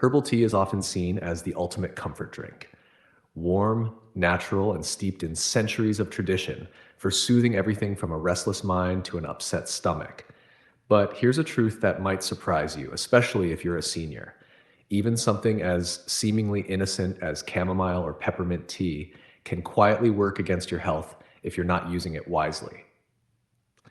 Herbal tea is often seen as the ultimate comfort drink. Warm, natural, and steeped in centuries of tradition for soothing everything from a restless mind to an upset stomach. But here's a truth that might surprise you, especially if you're a senior. Even something as seemingly innocent as chamomile or peppermint tea can quietly work against your health if you're not using it wisely.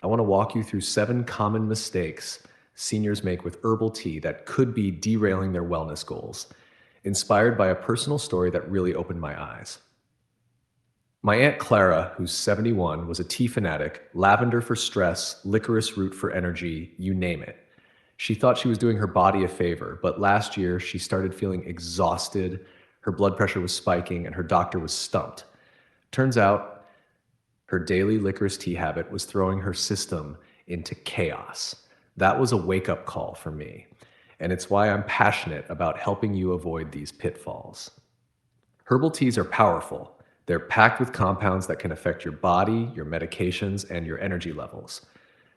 I want to walk you through 7 common mistakes seniors make with herbal tea that could be derailing their wellness goals, inspired by a personal story that really opened my eyes. My Aunt Clara, who's 71, was a tea fanatic, lavender for stress, licorice root for energy, you name it. She thought she was doing her body a favor, but last year she started feeling exhausted, her blood pressure was spiking, and her doctor was stumped. Turns out her daily licorice tea habit was throwing her system into chaos. That was a wake up call for me, and it's why I'm passionate about helping you avoid these pitfalls. Herbal teas are powerful. They're packed with compounds that can affect your body, your medications, and your energy levels.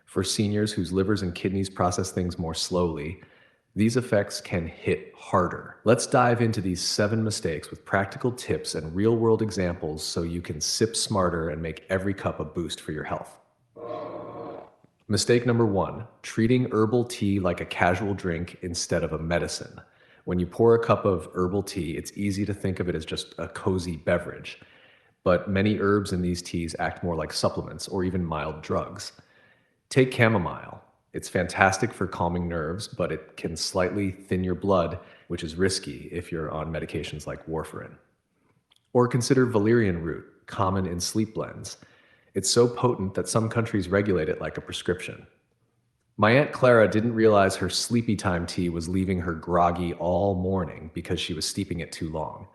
For seniors whose livers and kidneys process things more slowly, these effects can hit harder. Let's dive into these 7 mistakes with practical tips and real world examples so you can sip smarter and make every cup a boost for your health. Mistake number 1, treating herbal tea like a casual drink instead of a medicine. When you pour a cup of herbal tea, it's easy to think of it as just a cozy beverage, but many herbs in these teas act more like supplements or even mild drugs. Take chamomile. It's fantastic for calming nerves, but it can slightly thin your blood, which is risky if you're on medications like warfarin. Or consider valerian root, common in sleep blends. It's so potent that some countries regulate it like a prescription. My Aunt Clara didn't realize her sleepy time tea was leaving her groggy all morning because she was steeping it too long.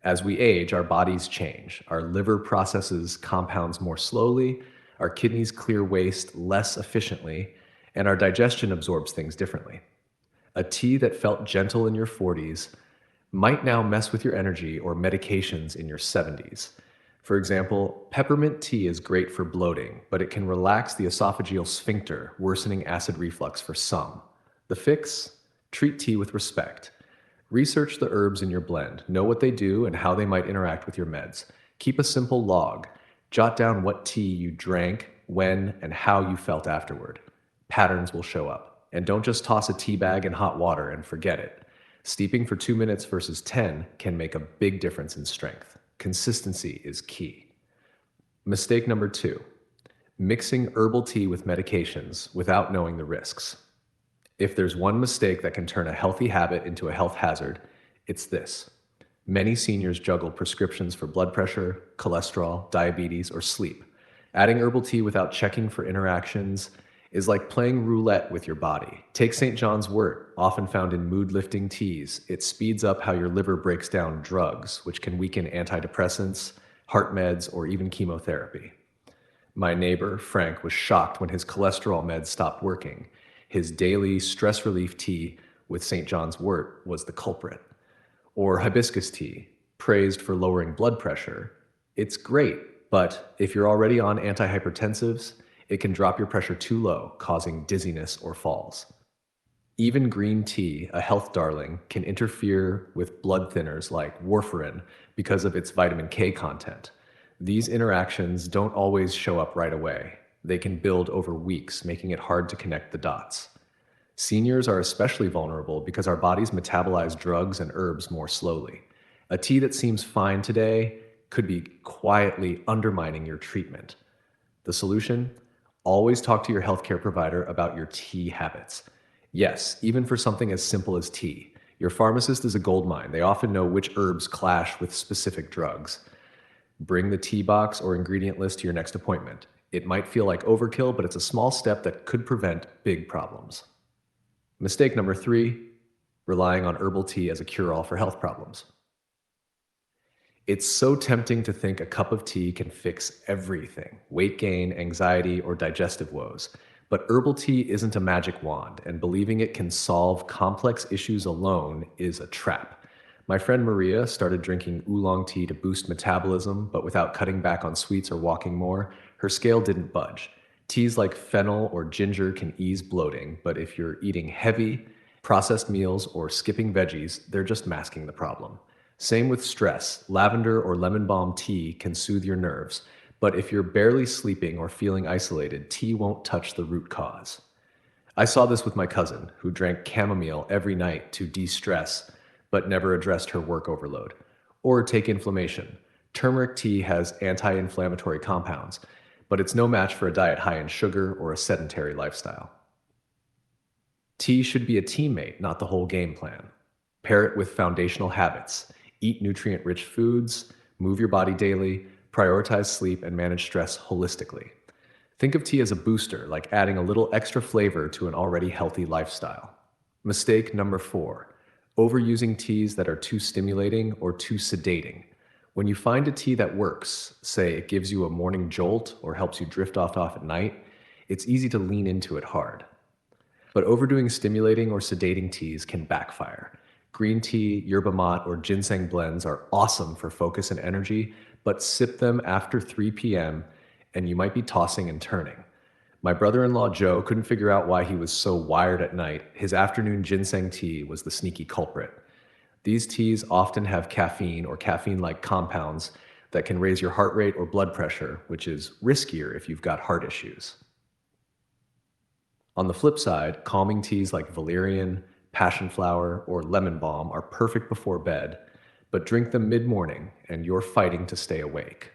As we age, our bodies change. Our liver processes compounds more slowly, our kidneys clear waste less efficiently, and our digestion absorbs things differently. A tea that felt gentle in your 40s might now mess with your energy or medications in your 70s. For example, peppermint tea is great for bloating, but it can relax the esophageal sphincter, worsening acid reflux for some. The fix? Treat tea with respect. Research the herbs in your blend, know what they do and how they might interact with your meds. Keep a simple log. Jot down what tea you drank, when, and how you felt afterward. Patterns will show up. And don't just toss a tea bag in hot water and forget it. Steeping for 2 minutes versus 10 can make a big difference in strength. Consistency is key. Mistake number 2, mixing herbal tea with medications without knowing the risks. If there's one mistake that can turn a healthy habit into a health hazard, it's this. Many seniors juggle prescriptions for blood pressure, cholesterol, diabetes, or sleep. Adding herbal tea without checking for interactions is like playing roulette with your body. Take St. John's wort, often found in mood-lifting teas. It speeds up how your liver breaks down drugs, which can weaken antidepressants, heart meds, or even chemotherapy. My neighbor, Frank, was shocked when his cholesterol meds stopped working. His daily stress relief tea with St. John's wort was the culprit. Or hibiscus tea, praised for lowering blood pressure. It's great, but if you're already on antihypertensives, it can drop your pressure too low, causing dizziness or falls. Even green tea, a health darling, can interfere with blood thinners like warfarin because of its vitamin K content. These interactions don't always show up right away. They can build over weeks, making it hard to connect the dots. Seniors are especially vulnerable because our bodies metabolize drugs and herbs more slowly. A tea that seems fine today could be quietly undermining your treatment. The solution? Always talk to your healthcare provider about your tea habits. Yes, even for something as simple as tea. Your pharmacist is a goldmine. They often know which herbs clash with specific drugs. Bring the tea box or ingredient list to your next appointment. It might feel like overkill, but it's a small step that could prevent big problems. Mistake number 3, relying on herbal tea as a cure-all for health problems. It's so tempting to think a cup of tea can fix everything, weight gain, anxiety, or digestive woes. But herbal tea isn't a magic wand, and believing it can solve complex issues alone is a trap. My friend Maria started drinking oolong tea to boost metabolism, but without cutting back on sweets or walking more, her scale didn't budge. Teas like fennel or ginger can ease bloating, but if you're eating heavy, Processed meals or skipping veggies, they're just masking the problem. Same with stress. Lavender or lemon balm tea can soothe your nerves, but if you're barely sleeping or feeling isolated, tea won't touch the root cause. I saw this with my cousin, who drank chamomile every night to de stress, but never addressed her work overload. Or take inflammation. Turmeric tea has anti inflammatory compounds, but it's no match for a diet high in sugar or a sedentary lifestyle. Tea should be a teammate, not the whole game plan. Pair it with foundational habits. Eat nutrient rich foods, move your body daily, prioritize sleep, and manage stress holistically. Think of tea as a booster, like adding a little extra flavor to an already healthy lifestyle. Mistake number four: overusing teas that are too stimulating or too sedating. When you find a tea that works, say it gives you a morning jolt or helps you drift off at night, it's easy to lean into it hard. But overdoing stimulating or sedating teas can backfire. Green tea, yerba mate, or ginseng blends are awesome for focus and energy, but sip them after 3 p.m. and you might be tossing and turning. My brother in law Joe couldn't figure out why he was so wired at night. His afternoon ginseng tea was the sneaky culprit. These teas often have caffeine or caffeine like compounds that can raise your heart rate or blood pressure, which is riskier if you've got heart issues. On the flip side, calming teas like valerian, passion flower, or lemon balm are perfect before bed, but drink them mid morning and you're fighting to stay awake.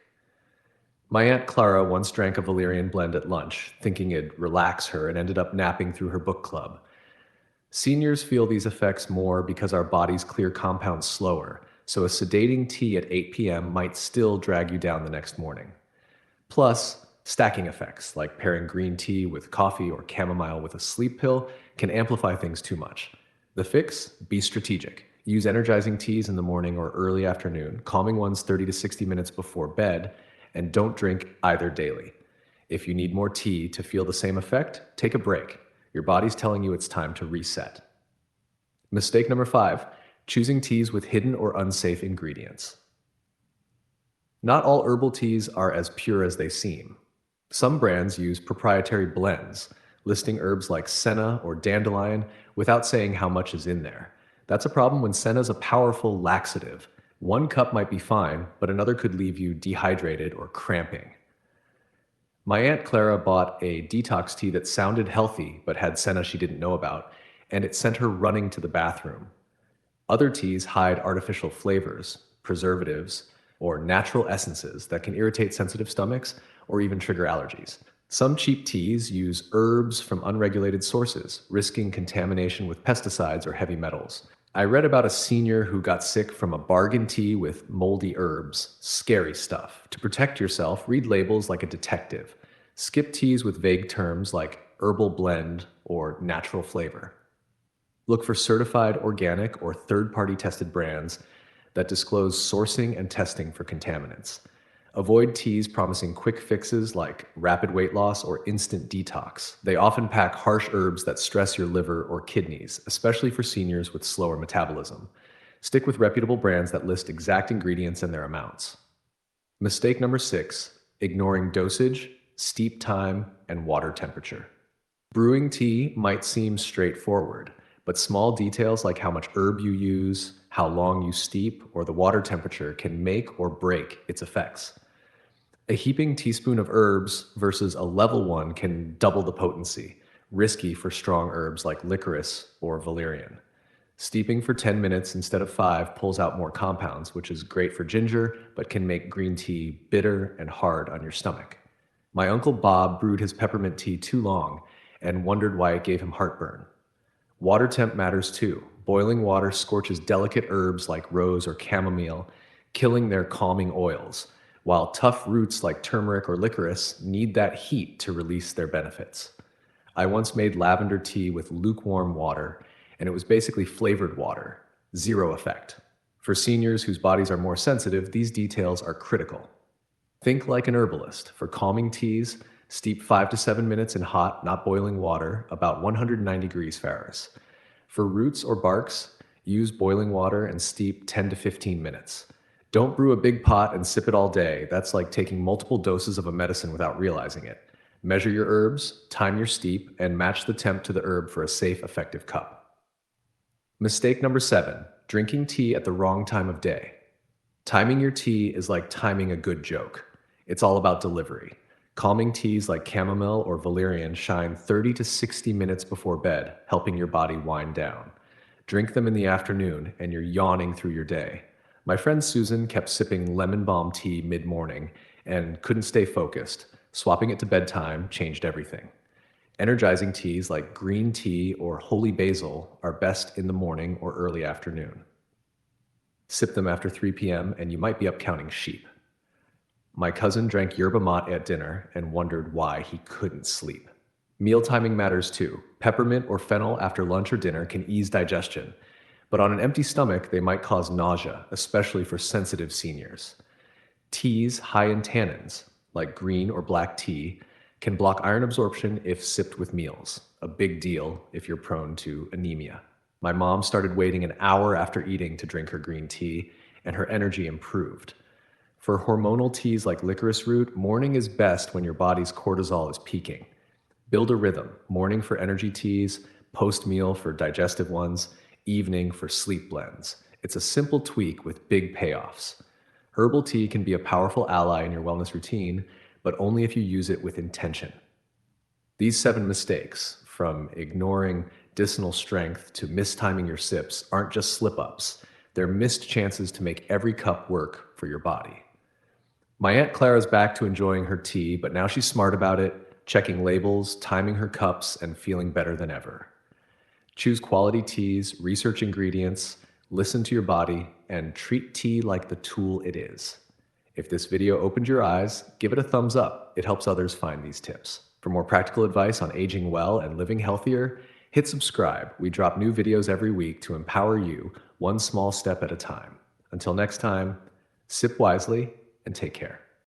My Aunt Clara once drank a valerian blend at lunch, thinking it'd relax her, and ended up napping through her book club. Seniors feel these effects more because our bodies clear compounds slower, so a sedating tea at 8 p.m. might still drag you down the next morning. Plus, stacking effects, like pairing green tea with coffee or chamomile with a sleep pill, can amplify things too much. The fix? Be strategic. Use energizing teas in the morning or early afternoon, calming ones 30 to 60 minutes before bed, and don't drink either daily. If you need more tea to feel the same effect, take a break. Your body's telling you it's time to reset. Mistake number five: choosing teas with hidden or unsafe ingredients. Not all herbal teas are as pure as they seem. Some brands use proprietary blends, listing herbs like senna or dandelion without saying how much is in there. That's a problem when senna is a powerful laxative. One cup might be fine, but another could leave you dehydrated or cramping. My Aunt Clara bought a detox tea that sounded healthy but had senna she didn't know about, and it sent her running to the bathroom. Other teas hide artificial flavors, preservatives, or natural essences that can irritate sensitive stomachs or even trigger allergies. Some cheap teas use herbs from unregulated sources, risking contamination with pesticides or heavy metals. I read about a senior who got sick from a bargain tea with moldy herbs. Scary stuff. To protect yourself, read labels like a detective. Skip teas with vague terms like herbal blend or natural flavor. Look for certified organic or third-party tested brands that disclose sourcing and testing for contaminants. Avoid teas promising quick fixes like rapid weight loss or instant detox. They often pack harsh herbs that stress your liver or kidneys, especially for seniors with slower metabolism. Stick with reputable brands that list exact ingredients and their amounts. Mistake number six: ignoring dosage, steep time, and water temperature. Brewing tea might seem straightforward, but small details like how much herb you use, how long you steep, or the water temperature can make or break its effects. A heaping teaspoon of herbs versus a level one can double the potency, risky for strong herbs like licorice or valerian. Steeping for 10 minutes instead of 5 pulls out more compounds, which is great for ginger, but can make green tea bitter and hard on your stomach. My Uncle Bob brewed his peppermint tea too long and wondered why it gave him heartburn. Water temp matters too. Boiling water scorches delicate herbs like rose or chamomile, killing their calming oils, while tough roots like turmeric or licorice need that heat to release their benefits. I once made lavender tea with lukewarm water, and it was basically flavored water. Zero effect. For seniors whose bodies are more sensitive, these details are critical. Think like an herbalist. For calming teas, steep 5 to 7 minutes in hot, not boiling water, about 190 degrees Fahrenheit. For roots or barks, use boiling water and steep 10 to 15 minutes. Don't brew a big pot and sip it all day. That's like taking multiple doses of a medicine without realizing it. Measure your herbs, time your steep, and match the temp to the herb for a safe, effective cup. Mistake number 7, drinking tea at the wrong time of day. Timing your tea is like timing a good joke. It's all about delivery. Calming teas like chamomile or valerian shine 30 to 60 minutes before bed, helping your body wind down. Drink them in the afternoon, and you're yawning through your day. My friend Susan kept sipping lemon balm tea mid morning and couldn't stay focused. Swapping it to bedtime changed everything. Energizing teas like green tea or holy basil are best in the morning or early afternoon. Sip them after 3 p.m., and you might be up counting sheep. My cousin drank yerba mate at dinner and wondered why he couldn't sleep. Meal timing matters too. Peppermint or fennel after lunch or dinner can ease digestion, but on an empty stomach, they might cause nausea, especially for sensitive seniors. Teas high in tannins, like green or black tea, can block iron absorption if sipped with meals, a big deal if you're prone to anemia. My mom started waiting an hour after eating to drink her green tea, and her energy improved. For hormonal teas like licorice root, morning is best when your body's cortisol is peaking. Build a rhythm: morning for energy teas, post meal for digestive ones, evening for sleep blends. It's a simple tweak with big payoffs. Herbal tea can be a powerful ally in your wellness routine, but only if you use it with intention. These 7 mistakes, from ignoring medicinal strength to mistiming your sips, aren't just slip ups. They're missed chances to make every cup work for your body. My Aunt Clara's back to enjoying her tea, but now she's smart about it, checking labels, timing her cups, and feeling better than ever. Choose quality teas, research ingredients, listen to your body, and treat tea like the tool it is. If this video opened your eyes, give it a thumbs up. It helps others find these tips. For more practical advice on aging well and living healthier, hit subscribe. We drop new videos every week to empower you, one small step at a time. Until next time, sip wisely and take care.